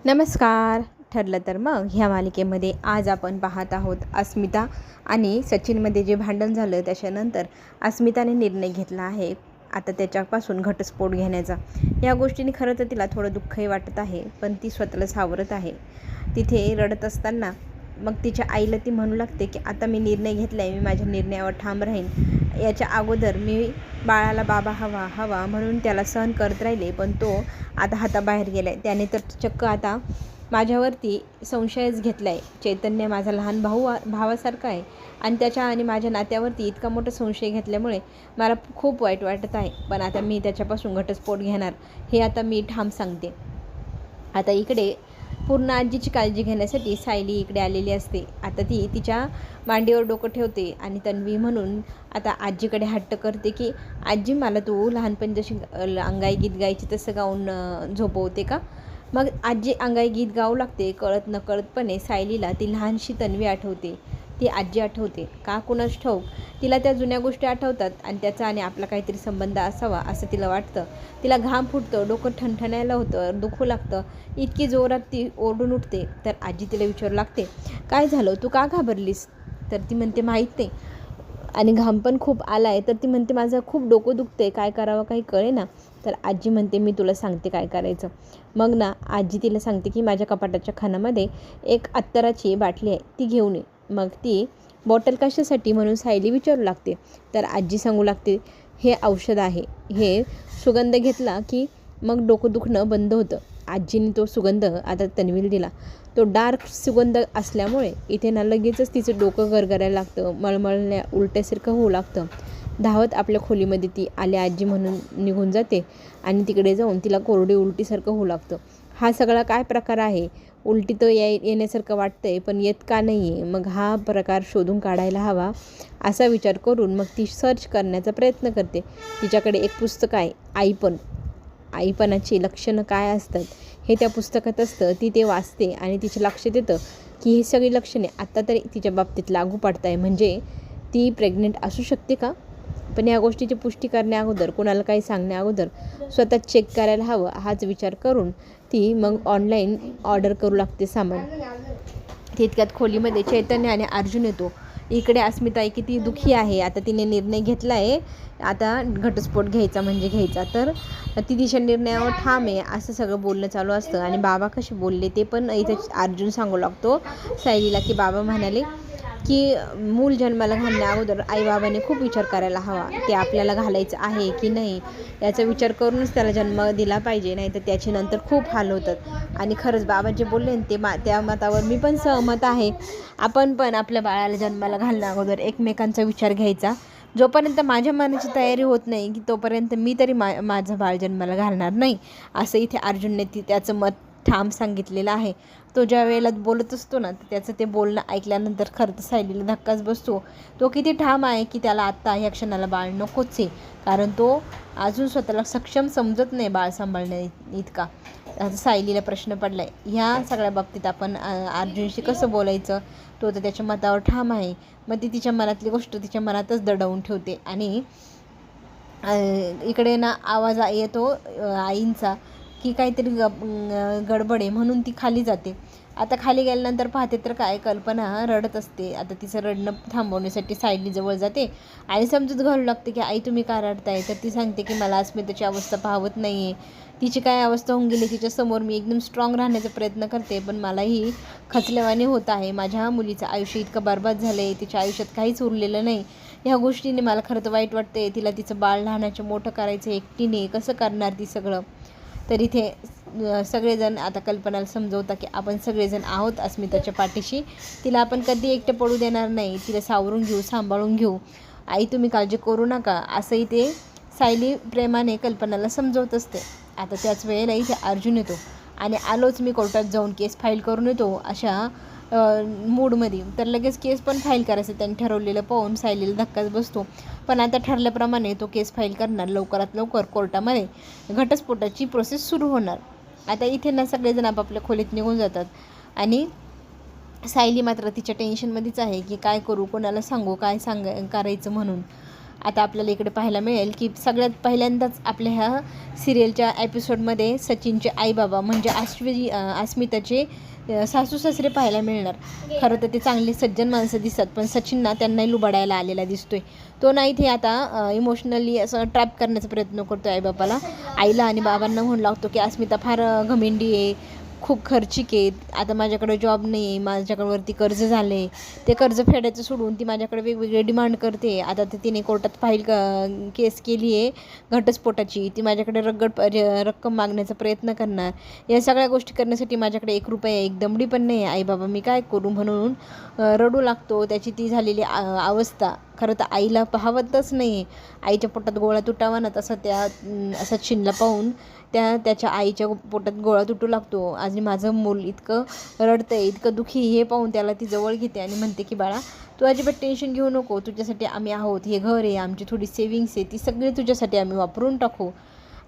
नमस्कार. ठरलं तर मग ह्या मालिकेमध्ये आज आपण पाहत आहोत अस्मिता आणि सचिनमध्ये जे भांडण झालं त्याच्यानंतर अस्मिताने निर्णय घेतला आहे आता त्याच्यापासून घटस्फोट घेण्याचा. या गोष्टीने खरं तर तिला थोडं दुःखही वाटत आहे, पण ती स्वतःला सावरत आहे. तिथे रडत असताना मग तिच्या आईला ती म्हणू लागते की आता मी निर्णय घेतला आहे, मी माझ्या निर्णयावर ठाम राहीन. याच्या अगोदर मी बाळाला बाबा हवा हवा म्हणून त्याला सहन करत राहिले, पण तो आता हाताबाहेर गेला आहे. त्याने तर चक्क आता माझ्यावरती संशयच घेतला आहे. चैतन्य माझा लहान भावासारखा आहे आणि त्याच्या आणि माझ्या नात्यावरती इतका मोठा संशय घेतल्यामुळे मला खूप वाईट वाटत आहे. पण आता मी त्याच्यापासून घटस्फोट घेणार हे आता मी ठाम सांगते. आता इकडे पूर्ण आजीची काळजी घेण्यासाठी सायली इकडे आलेली असते. आता ती तिच्या मांडीवर डोकं ठेवते आणि तन्वी म्हणून आता आजीकडे हट्ट करते की आजी मला तू लहानपणी जशी अंगाई गीत गायची तसं गाऊन झोपवते का. मग आजी अंगाई गीत गाऊ लागते. कळत नकळतपणे सायलीला ती लहानशी तन्वी आठवते, ती आजी आठवते. का कुणास ठाऊक तिला त्या जुन्या गोष्टी आठवतात आणि त्याचा आणि आपला काहीतरी संबंध असावा असं तिला वाटतं. तिला घाम फुटतं, डोकं ठणठणायला होतं, दुखू लागतं. इतकी जोरात ती ओरडून उठते. तर आजी तिला विचारू लागते, काय झालं, तू का घाबरलीस. तर ती म्हणते माहीत नाही आणि घाम पण खूप आला आहे. तर ती म्हणते माझं खूप डोकं दुखते, काय करावं काही कळे ना. तर आजी म्हणते मी तुला सांगते काय करायचं. मग ना आजी तिला सांगते की माझ्या कपाटाच्या खानामध्ये एक अत्तराची बाटली आहे, ती घेऊन ये. मग ती बॉटल कशासाठी म्हणून सायली विचारू लागते. तर आजी सांगू लागते हे औषध आहे, हे सुगंध घेतला की मग डोकं दुखणं बंद होतं. आजीने तो सुगंध आता तन्वीला दिला. तो डार्क सुगंध असल्यामुळे इथे ना लगेचच तिचं डोकं गरगरायला लागतं, मळमळल्या उलट्यासारखं होऊ लागतं. धावत आपल्या खोलीमध्ये ती आली आजी म्हणून निघून जाते आणि तिकडे जाऊन तिला कोरडी उलटीसारखं होऊ लागतं. हा सगळा काय प्रकार आहे, उलटी तर येण्यासारखं वाटतंय पण येत का नाही आहे. मग हा प्रकार शोधून काढायला हवा असा विचार करून मग ती सर्च करण्याचा प्रयत्न करते. तिच्याकडे एक पुस्तक आहे, आईपणाची लक्षणं काय असतात हे त्या पुस्तकात असतं. ती ते वाचते आणि तिच्या लक्षात येतं की ही सगळी लक्षणे आत्ता तरी तिच्या बाबतीत लागू पडत आहे, म्हणजे ती प्रेग्नेंट असू शकते का. पण या गोष्टीची पुष्टी करण्या अगोदर, कोणाला काही सांगण्या अगोदर स्वतः चेक करायला हवं हाच विचार करून ती मग ऑनलाईन ऑर्डर करू लागते सामान. तितक्यात खोलीमध्ये चैतन्य आणि अर्जुन येतो. इकडे अस्मिता किती दुःखी आहे. आता तिने निर्णय घेतला आहे आता घटस्फोट घ्यायचा म्हणजे घ्यायचा. तर ती तिच्या निर्णयावर ठाम आहे असं सगळं बोलणं चालू असतं. आणि बाबा कसे बोलले ते पण इथे अर्जुन सांगू लागतो सायलीला की बाबा म्हणाले की मूल जन्माला घालण्या अगोदर आईबाबांनी खूप विचार करायला हवा, ते आपल्याला घालायचं आहे की नाही याचा विचार करूनच त्याला जन्म दिला पाहिजे, नाही तर त्याचे नंतर खूप हाल होतात. आणि खरंच बाबा जे बोलले ते त्या मतावर मी पण सहमत आहे. आपण पण आपल्या बाळाला जन्माला घालण्या अगोदर एकमेकांचा विचार घ्यायचा. जोपर्यंत माझ्या मनाची तयारी होत नाही की तोपर्यंत मी तरी माझं बाळ जन्माला घालणार नाही असं इथे अर्जुनने त्याचं मत ठाम सांगितलेलं आहे. तो ज्या वेळेला बोलत असतो ना, तर त्याचं ते बोलणं ऐकल्यानंतर खरं तर सायलीला धक्काच बसतो. तो किती ठाम आहे की त्याला आत्ता ह्या क्षणाला बाळ नकोच आहे, कारण तो अजून स्वतःला सक्षम समजत नाही बाळ सांभाळण्या इतका. आता सायलीला प्रश्न पडला आहे ह्या सगळ्या बाबतीत आपण अर्जुनशी कसं बोलायचं. तो तर त्याच्या मतावर ठाम आहे. मग ती तिच्या मनातली गोष्ट तिच्या मनातच दडवून ठेवते. आणि इकडे ना आवाज येतो आईंचा की काहीतरी गडबड आहे म्हणून ती खाली जाते. आता खाली गेल्यानंतर पाहते तर काय कल्पना रडत असते. आता तिचं रडणं थांबवण्यासाठी सायलीजवळ जाते आणि समजूत घालू लागते की आई तुम्ही का रडताय. तर ती सांगते की मला अस्मिताची अवस्था पाहवत नाही आहे, तिची काय अवस्था होऊन गेली तिच्यासमोर. मी एकदम स्ट्रॉंग राहण्याचा प्रयत्न करते पण मलाही खचल्यावाने होत आहे. माझ्या मुलीचं आयुष्य इतकं बरबाद झालं आहे, तिच्या आयुष्यात काहीच उरलेलं नाही. ह्या गोष्टीने मला खरं तर वाईट वाटते. तिला तिचं बाळ लहानाचं मोठं करायचं एकटीने, कसं करणार ती सगळं. तर इथे सगळेजण आता कल्पनाला समजवता की आपण सगळेजण आहोत अस्मिताच्या पाठीशी, तिला आपण कधी एकटं पडू देणार नाही, तिला सावरून घेऊ, सांभाळून घेऊ, आई तुम्ही काळजी करू नका असंही ते सायली प्रेमाने कल्पनाला समजवत असते. आता त्याच वेळेला इथे अर्जुन येतो आणि आलोच मी कोर्टात जाऊन केस फाईल करून येतो अशा मूडमध्ये. तर लगेच केस पण फाईल करायचं त्यांनी ठरवलेलं पाहून सायलीला धक्काच बसतो. पण आता ठरल्याप्रमाणे तो केस फाईल करणार. लवकरात लवकर कोर्टामध्ये घटस्फोटाची प्रोसेस सुरू होणार. आता इथे ना सगळेजण आपापल्या खोलीत निघून जातात आणि सायली मात्र तिच्या टेन्शनमध्येच आहे की काय करू, कोणाला सांगू, काय करायचं म्हणून. आता आपल्याला इकडे पाहायला मिळेल की सगळ्यात पहिल्यांदाच आपल्या ह्या सिरियलच्या एपिसोडमध्ये सचिनचे आईबाबा म्हणजे अस्मिताचे सासू सासरे पाहायला मिळणार. खरं तर ते चांगले सज्जन माणसं दिसतात, पण सचिनना त्यांनाही लुबाडायला आलेला दिसतोय. तो नाही ते आता इमोशनली असं ट्रॅप करण्याचा प्रयत्न करतो आईबापाला. आईला आणि बाबांना म्हणू लागतो की अस्मिता फार घमेंडी आहे, खूप खर्चिक आहे, आता माझ्याकडे जॉब नाही आहे, माझ्याकडवरती कर्ज झालं आहे, ते कर्ज फेडायचं सोडून ती माझ्याकडे वेगवेगळे डिमांड करते. आता तर तिने कोर्टात केस केली आहे घटस्फोटाची, ती माझ्याकडे रक्कम मागण्याचा प्रयत्न करणार. या सगळ्या गोष्टी करण्यासाठी माझ्याकडे 1 रुपया एक दमडी पण नाही आहे. आई बाबा मी काय करू म्हणून रडू लागतो. त्याची ती झालेली अवस्था खरं तर आईला पाहवतच नाही आहे. आईच्या पोटात गोळा तुटावा ना तसं त्या सचिनला पाहून त्याच्या आईच्या पोटात गोळा तुटू लागतो. आणि माझं मूल इतकं रडतं आहे, इतकं दुःखी, हे पाहून त्याला ती जवळ घेते आणि म्हणते की बाळा तू अजिबात टेन्शन घेऊ नको, तुझ्यासाठी आम्ही आहोत, हे घर आहे, आमची थोडी सेविंग्स आहे, ती सगळी तुझ्यासाठी आम्ही वापरून टाकू.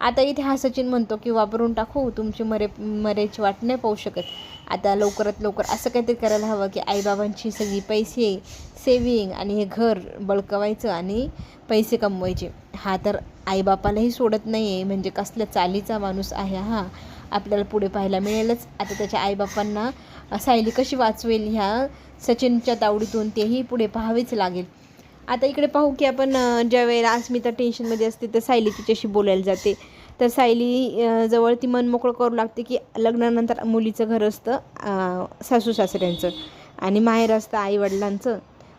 आता इथे हा सचिन म्हणतो की वापरून टाकू, तुमची मरेची वाट नाही पाहू शकत. आता लवकरात लवकर असं काहीतरी करायला हवं की आईबाबांची सगळी पैसे सेविंग आणि हे घर बळकवायचं आणि पैसे कमवायचे. हा तर आईबापालाही सोडत नाही आहे, म्हणजे कसल्या चालीचा माणूस आहे हा, आपल्याला पुढे पाहायला मिळेलच. आता त्याच्या आईबापांना सायली कशी वाचवेल ह्या सचिनच्या तावडीतून तेही पुढे पाहावेच लागेल. आता इकडे पाहू की आपण ज्या वेळेला अस्मिता टेन्शनमध्ये असते तर सायली तिच्याशी बोलायला जाते. तर सायली जवळ ती मन मोकळं करू लागते की लग्नानंतर मुलीचं घर असतं सासू सासऱ्यांचं आणि माहेर असतं आईवडिलांचं.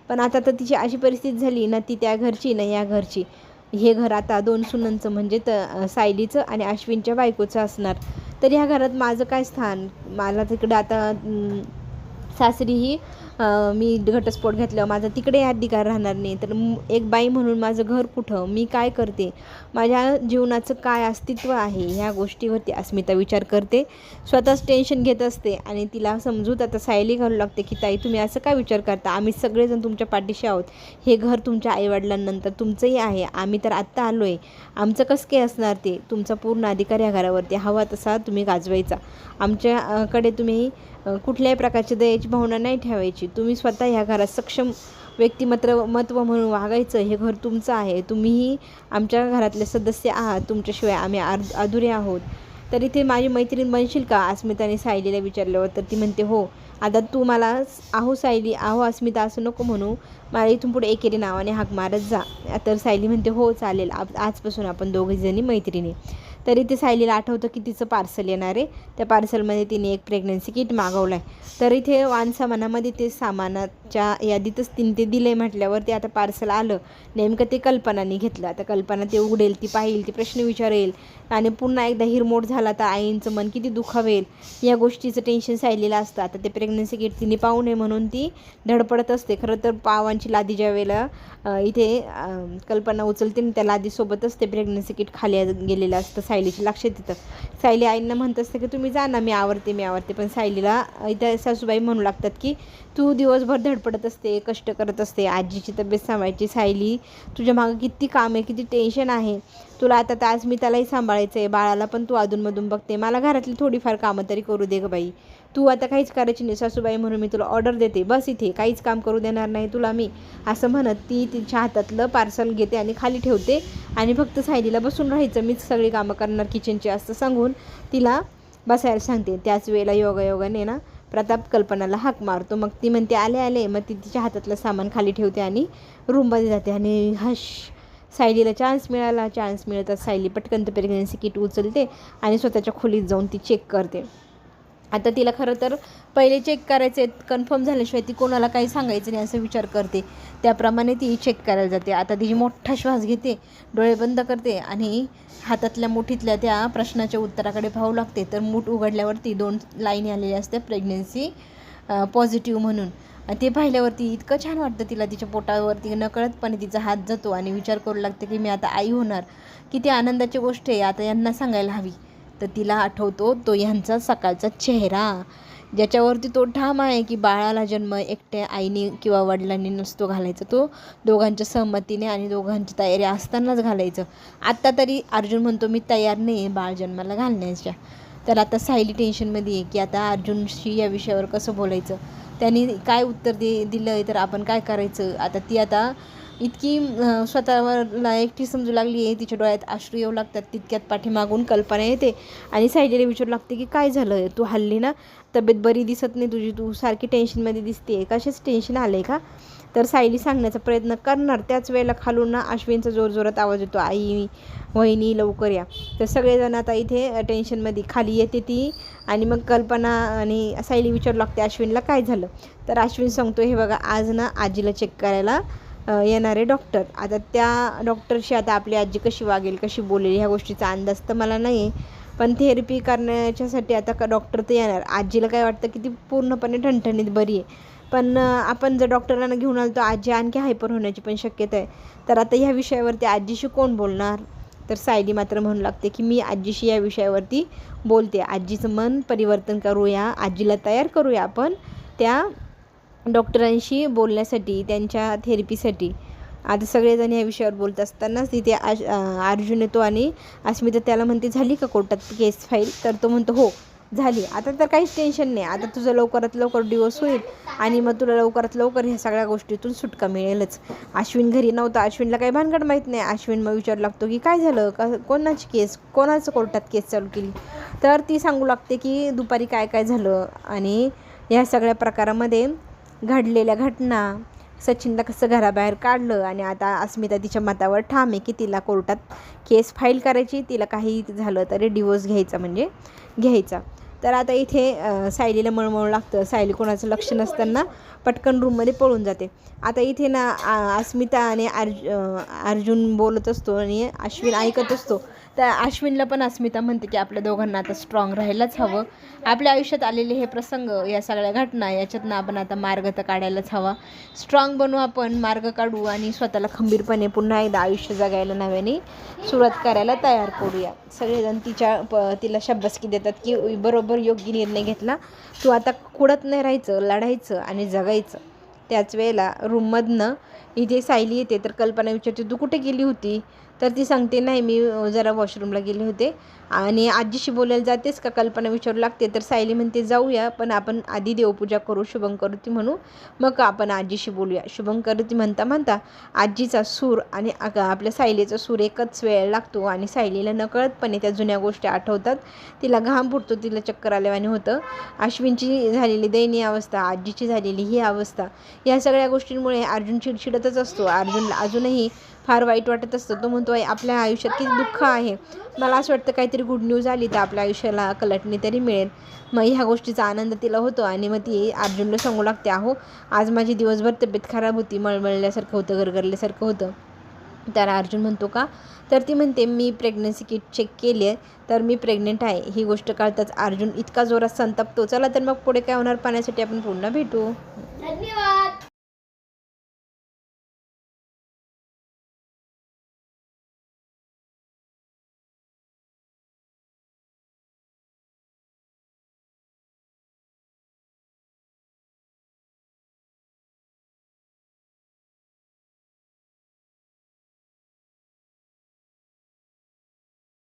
पण आता तर तिची अशी परिस्थिती झाली ना, ती त्या घरची ना या घरची. हे घर आता 2 सुनांचं म्हणजे सायलीचं आणि अश्विनच्या बायकोचं असणार. तर ह्या घरात माझं काय स्थान? मला तिकडं आता सासरीही मी घटस्फोट घेतल्यावर माझा तिकडे अधिकार राहणार नाही. तर एक बाई म्हणून माझं घर कुठं, मी काय करते, माझ्या जीवनाचं काय अस्तित्व आहे, ह्या गोष्टीवरती अस्मिता विचार करते. स्वतःच टेन्शन घेत असते आणि तिला समजूत आता सायली घालू लागते की ताई तुम्ही असं काय विचार करता, आम्ही सगळेजण तुमच्या पाठीशी आहोत, हे घर तुमच्या आईवडिलांनंतर तुमचंही आहे, आम्ही तर आत्ता आलो आहे, आमचं कसं काय असणार, ते तुमचा पूर्ण अधिकार या घरावरती, हवा तसा तुम्ही गाजवायचा, आमच्याकडे तुम्ही कुठल्याही प्रकारची दयेची भावना नाही ठेवायची, तुम्ही स्वतः ह्या घरात सक्षम व्यक्तिमत्व म्हणून वागायचं, हे घर तुमचं आहे, तुम्हीही आमच्या घरातले सदस्य आहात, तुमच्याशिवाय आम्ही अधुरे आहोत. तर इथे माझी मैत्रीण बनशील का, अस्मिताने सायलीला विचारल्यावर तर ती म्हणते हो. आता तू मला आहो सायली, आहो अस्मिता असं नको म्हणू, मला इथून पुढे एकेरी नावाने हाक मारत जा. तर सायली म्हणते हो चालेल, आजपासून आपण दोघीजणी मैत्रिणी. तरी ते सायलीला आठवतं की तिचं पार्सल येणार आहे, त्या पार्सलमध्ये तिने एक प्रेग्नन्सी किट मागवलं आहे. तर इथे वानसामानामध्ये ते सामानाच्या यादीतच तिने ते दिलं आहे म्हटल्यावर ते आता पार्सल आलं, नेमकं ते कल्पनाने घेतलं. आता कल्पना ते उघडेल, ती पाहिल, ती प्रश्न विचारेल आणि पुन्हा एकदा हिरमोड झाला तर आईंचं मन किती दुखावेल, या गोष्टीचं टेन्शन सायलीला असतं. आता ते प्रेग्नन्सी किट तिने पाहू नये म्हणून ती धडपडत असते. खरं तर पावांची लादी ज्या वेळेला इथे कल्पना उचलते आणि त्या लादीसोबतच ते प्रेग्नन्सी किट खाली गेलेलं असतं. सायलीची लक्षात येतं. सायली आईंना म्हणत असते की तुम्ही जा ना, मी आवरते. पण सायलीला इथं सासूबाई म्हणू लागतात की तू दिवसभर धडपडत असते, कष्ट करत असते, आजीची तब्येत सांभाळायची, सायली तुझ्या मागं किती काम आहे, किती टेन्शन आहे तुला. आता तर आज मी त्यालाही सांभाळायचं आहे, बाळाला पण तू अधूनमधून बघते, मला घरातली थोडीफार कामं तरी करू दे गं बाई, तू आता काहीच करायची नाही सासूबाई म्हणून मी तुला ऑर्डर देते, बस इथे काहीच काम करू देणार नाही तुला मी, असं म्हणत ती तिच्या हातातलं पार्सल घेते आणि खाली ठेवते आणि फक्त सायलीला बसून राहायचं, मीच सगळी कामं करणार किचनची असं सांगून तिला बसायला सांगते. त्याच वेळेला योगायोगाने ना प्रताप कल्पनाला हाक मारतो. मग ती म्हणते आले. मग ती तिच्या हातातलं सामान खाली ठेवते आणि रूममध्ये जाते आणि सायलीला चान्स मिळतात सायली पटकन तर प्रेग्नन्सी किट उचलते आणि स्वतःच्या खोलीत जाऊन ती चेक करते. आता तिला खरं तर पहिले चेक करायचे, कन्फर्म झाल्याशिवाय ती कोणाला काही सांगायचं नाही असं विचार करते. त्याप्रमाणे ती चेक करायला जाते. आता तिची मोठा श्वास घेते, डोळे बंद करते आणि हातातल्या मुठीतल्या त्या प्रश्नाच्या उत्तराकडे पाहू लागते. तर मूठ उघडल्यावरती 2 लाईनी आलेल्या असतात प्रेग्नन्सी पॉझिटिव्ह म्हणून. ते पाहिल्यावरती इतकं छान वाटतं तिला, तिच्या पोटावरती नकळतपणे तिचा हात जातो आणि विचार करू लागते की मी आता आई होणार, किती आनंदाची गोष्ट आहे, आता यांना सांगायला हवी. तर तिला आठवतो तो ह्यांचा सकाळचा चेहरा, ज्याच्यावरती तो ठाम आहे की बाळाला जन्म एकट्या आईने किंवा वडिलांनी नसतो घालायचा, तो दोघांच्या सहमतीने आणि दोघांची तयारी असतानाच घालायचं. आत्ता तरी अर्जुन म्हणतो मी तयार नाही आहे बाळ जन्माला घालण्याच्या. तर आता सायली टेन्शनमध्ये आहे की आता अर्जुनशी या विषयावर कसं बोलायचं, त्यांनी काय उत्तर दिलं आहे तर आपण काय करायचं. आता ती इतकी स्वतःला एकटी समजू लागली आहे. तिच्या डोळ्यात अश्रू येऊ लागतात. तितक्यात पाठीमागून कल्पना येते आणि सायलीला विचारू लागते की काय झालं, तू हल्ली ना तब्येत बरी दिसत नाही तुझी, तू सारखी टेन्शनमध्ये दिसते, कशाच टेन्शन आलं आहे का. तर सायली सांगण्याचा प्रयत्न करणार त्याच वेळेला खालून ना अश्विनचा जोरजोरात आवाज येतो, आई वहिनी लवकर या. तर सगळेजण आता इथे टेन्शनमध्ये खाली येते ती. आणि मग कल्पना आणि सायली विचारू लागते अश्विनला काय झालं. तर अश्विन सांगतो, हे बघा आज ना आजीला चेक करायला येणारे डॉक्टर. आता त्या डॉक्टरशी आता आपली आजी कशी वागेल, कशी बोलेल, ह्या गोष्टीचा अंदाज तर मला नाही आहे. पण थेरपी करण्याच्यासाठी आता डॉक्टर तर येणार. आजीला काय वाटतं की ती पूर्णपणे ठणठणीत बरी आहे. पण आपण जर डॉक्टरांना घेऊन आलो तर आजी आणखी हायपर होण्याची पण शक्यता आहे. तर आता ह्या विषयावरती आजीशी कोण बोलणार. तर सायली मात्र म्हणू लागते की मी आजीशी या विषयावरती बोलते. आजीचं मन परिवर्तन करूया, आजीला तयार करूया आपण त्या डॉक्टरांशी बोलण्यासाठी, त्यांच्या थेरपीसाठी. आता सगळेजण या विषयावर बोलत असतानाच तिथे अर्जुन येतो आणि अस्मिता त्याला म्हणते झाली का कोर्टात केस फाईल. तर तो म्हणतो हो झाली, आता तर काहीच टेन्शन नाही, आता तुझं लवकरात लवकर डिवोर्स होईल आणि मग तुला लवकरात लवकर ह्या सगळ्या गोष्टीतून सुटका मिळेलच. अश्विन घरी नव्हता, अश्विनला काही भानगड माहीत नाही. अश्विन मग विचारू लागतो की काय झालं, कोणाची केस, कोणाचं कोर्टात केस चालू केली. तर ती सांगू लागते की दुपारी काय काय झालं आणि ह्या सगळ्या प्रकारामध्ये घडलेल्या घटना, सचिनला कसं घराबाहेर काढलं. आणि आता अस्मिता तिच्या मतावर ठाम आहे की तिला कोर्टात केस फाईल करायची, तिला काही झालं तरी डिवोर्स घ्यायचा म्हणजे घ्यायचा. तर आता इथे सायलीला मळमळू लागतं. सायली कोणाचं लक्ष नसताना पटकन रूममध्ये पळून जाते. आता इथे ना अस्मिता आणि अर्जुन बोलत असतो आणि अश्विन ऐकत असतो. तर अश्विनला पण अस्मिता म्हणते की आपल्या दोघांना आता स्ट्रॉंग राहायलाच हवं. आपल्या आयुष्यात आलेले हे प्रसंग, या सगळ्या घटना, याच्यातनं आपण आता मार्ग तर काढायलाच हवा. स्ट्रॉंग बनू आपण, मार्ग काढू आणि स्वतःला खंबीरपणे पुन्हा एकदा आयुष्य जगायला नव्याने सुरुवात करायला तयार करूया. सगळेजण तिला शाबासकी देतात की बरोबर योग्य निर्णय घेतला, तू आता कुडत नाही राहायचं, लढायचं आणि जगायचं. त्याच वेळेला रूममधनं इथे सायली येते. तर कल्पना विचारते तू कुठे गेली होती. तर ती सांगते नाही मी जरा वॉशरूमला गेले होते. आणि आजीशी बोलायला जातेस का, कल्पना विचारू लागते. तर सायली म्हणते जाऊया, पण आपण आधी देवपूजा करू, शुभंकरोती म्हणू, मग आपण आजीशी बोलूया. शुभंकरोती म्हणता म्हणता आजीचा सूर आणि आपल्या सायलीचा सूर एकच वेळ लागतो आणि सायलीला नकळतपणे त्या जुन्या गोष्टी आठवतात. तिला घाम फुटतो, तिला चक्कर आल्यावानी होतं. अश्विनची झालेली दयनीय अवस्था, आजीची झालेली ही अवस्था, या सगळ्या गोष्टींमुळे अर्जुन चिडचिडतच असतो. अर्जुनला अजूनही फार वाईट वाटत असतं. तो म्हणतो आपल्या आयुष्यात किती दुःख आहे, मला असं वाटतं काहीतरी गुड न्यूज आली तर आपल्या आयुष्याला कलटणी तरी मिळेल. मग ह्या गोष्टीचा आनंद तिला होतो आणि मग ती अर्जुनला सांगू लागते अहो आज माझी दिवसभर तब्येत खराब होती, मळमळल्यासारखं होतं, गरगरल्यासारखं होतं. तर अर्जुन म्हणतो का. तर ती म्हणते मी प्रेग्नन्सी किट चेक केली आहे, तर मी प्रेग्नेंट आहे. ही गोष्ट कळताच अर्जुन इतका जोरात संतप्तो. चला तर मग पुढे काय होणार पाहण्यासाठी आपण पुन्हा भेटू. धन्यवाद.